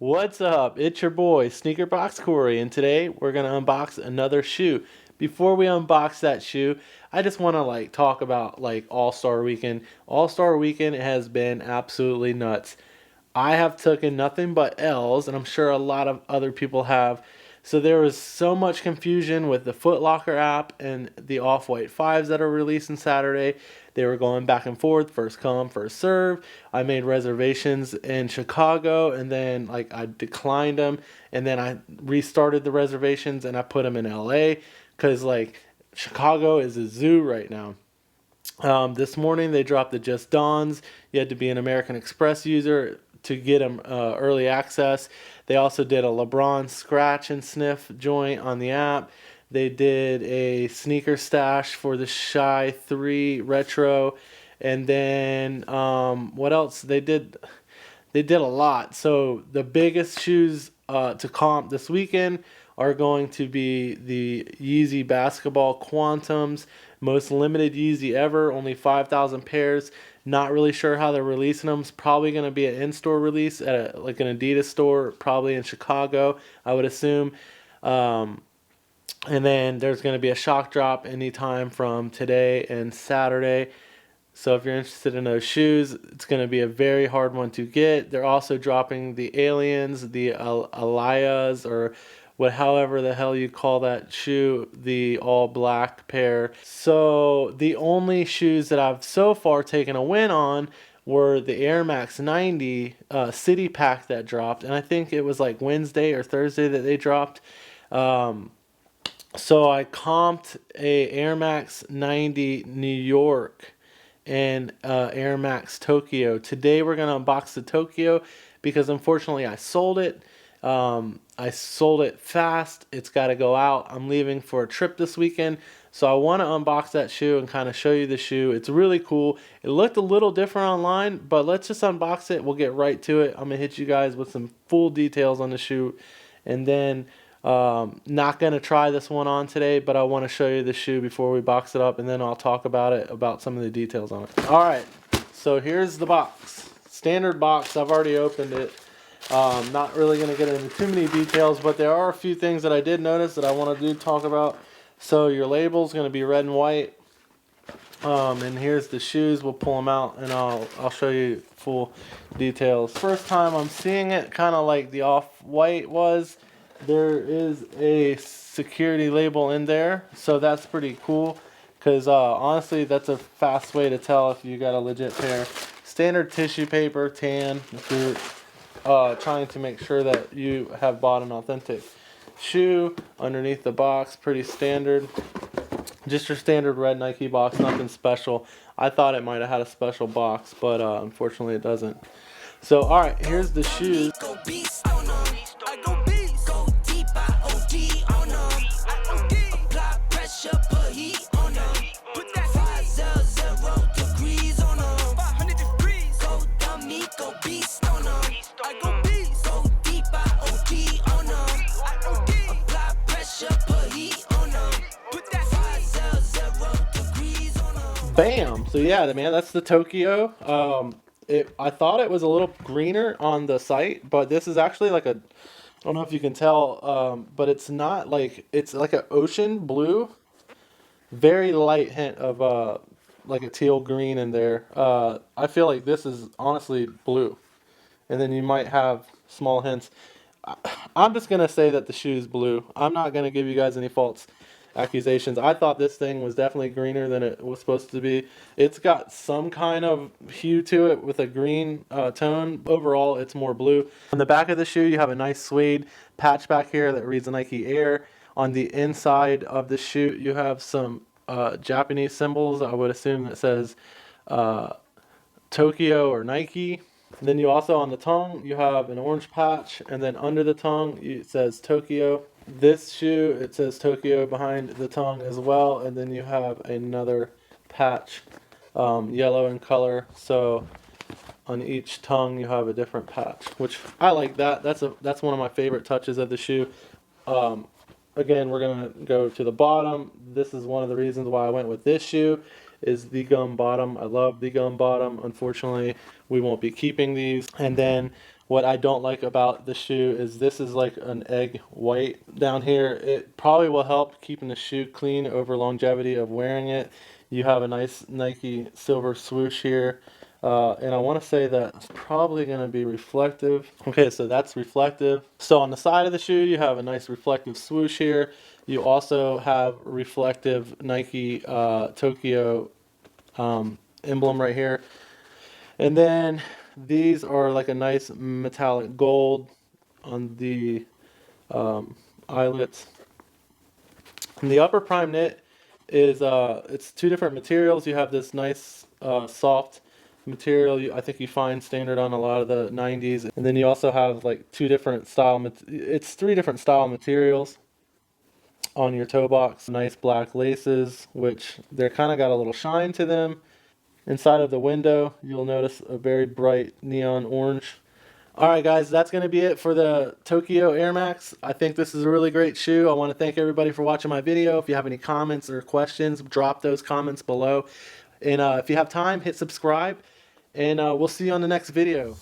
What's up? It's your boy Sneaker Box Corey, and today we're gonna unbox another shoe. Before we unbox that shoe, I just want to talk about All-Star Weekend. All-Star Weekend has been absolutely nuts. I have taken nothing but L's, and I'm sure a lot of other people have. So there was so much confusion with the Foot Locker app and the Off-White 5s that are releasing Saturday. They were going back and forth, first come, first serve. I made reservations in Chicago, and then I declined them, and then I restarted the reservations and I put them in LA because Chicago is a zoo right now. This morning they dropped the Just Dawns. You had to be an American Express user to get them early access. They also did a LeBron scratch and sniff joint on the app. They did a sneaker stash for the Shy 3 Retro. And then what else? They did a lot. So the biggest shoes to comp this weekend are going to be the Yeezy Basketball Quantums, most limited Yeezy ever, only 5,000 pairs. Not really sure how they're releasing them. It's probably going to be an in-store release at an Adidas store, probably in Chicago, I would assume. And then there's going to be a shock drop anytime from today and Saturday. So if you're interested in those shoes, it's going to be a very hard one to get. They're also dropping the Aliens, the Aliyahs, or however the hell you call that shoe, the all black pair. So the only shoes that I've so far taken a win on were the Air Max 90 City Pack that dropped, and I think it was Wednesday or Thursday that they dropped. So I comped a Air Max 90 New York and Air Max Tokyo. Today we're going to unbox the Tokyo because unfortunately I sold it. I sold it fast. It's got to go out. I'm leaving for a trip this weekend. So I want to unbox that shoe and kind of show you the shoe. It's really cool. It looked a little different online, but let's just unbox it. We'll get right to it. I'm going to hit you guys with some full details on the shoe. And then not going to try this one on today, but I want to show you the shoe before we box it up, and then I'll talk about some of the details on it. All right, so here's the box. Standard box. I've already opened it. Not really going to get into too many details, but there are a few things that I did notice that I want to talk about. So your label is going to be red and white. And here's the shoes. We'll pull them out, and I'll show you full details. First time I'm seeing it, kind of like the Off-White was. There is a security label in there, so that's pretty cool because honestly that's a fast way to tell if you got a legit pair. Standard tissue paper, tan, if you're trying to make sure that you have bought an authentic shoe. Underneath the box, pretty standard, just your standard red Nike box, nothing special. I thought it might have had a special box, but unfortunately it doesn't. So alright, here's the shoes. Bam! So yeah, man, that's the Tokyo. I thought it was a little greener on the site, but this is actually I don't know if you can tell, but it's not it's like an ocean blue, very light hint of a teal green in there. I feel like this is honestly blue, and then you might have small hints. I'm just gonna say that the shoe's blue. I'm not gonna give you guys any false accusations. I thought this thing was definitely greener than it was supposed to be. It's got some kind of hue to it with a green tone. Overall, it's more blue. On the back of the shoe, you have a nice suede patch back here that reads Nike Air. On the inside of the shoe, you have some Japanese symbols. I would assume it says Tokyo or Nike. Then you also, on the tongue, you have an orange patch, and then under the tongue it says Tokyo. This shoe, it says Tokyo behind the tongue as well, and then you have another patch, yellow in color. So on each tongue you have a different patch, which I like that. That's one of my favorite touches of the shoe. Again, we're gonna go to the bottom. This is one of the reasons why I went with this shoe. Is the gum bottom. I love the gum bottom. Unfortunately, we won't be keeping these. And then What I don't like about the shoe is this is like an egg white down here. It probably will help keeping the shoe clean over longevity of wearing it. You have a nice Nike silver swoosh here. And I want to say that it's probably going to be reflective. Okay, so that's reflective. So on the side of the shoe, you have a nice reflective swoosh here. You also have reflective Nike Tokyo emblem right here. And then these are like a nice metallic gold on the eyelets. And the upper prime knit is it's two different materials. You have this nice soft material I think you find standard on a lot of the 90s, and then you also have like two different style it's three different style materials on your toe box. Nice black laces, which they're kind of got a little shine to them. Inside of the window, you'll notice a very bright neon orange. All right, guys, that's going to be it for the Tokyo Air Max. I think this is a really great shoe. I want to thank everybody for watching my video. If you have any comments or questions, drop those comments below. And if you have time, hit subscribe. And we'll see you on the next video.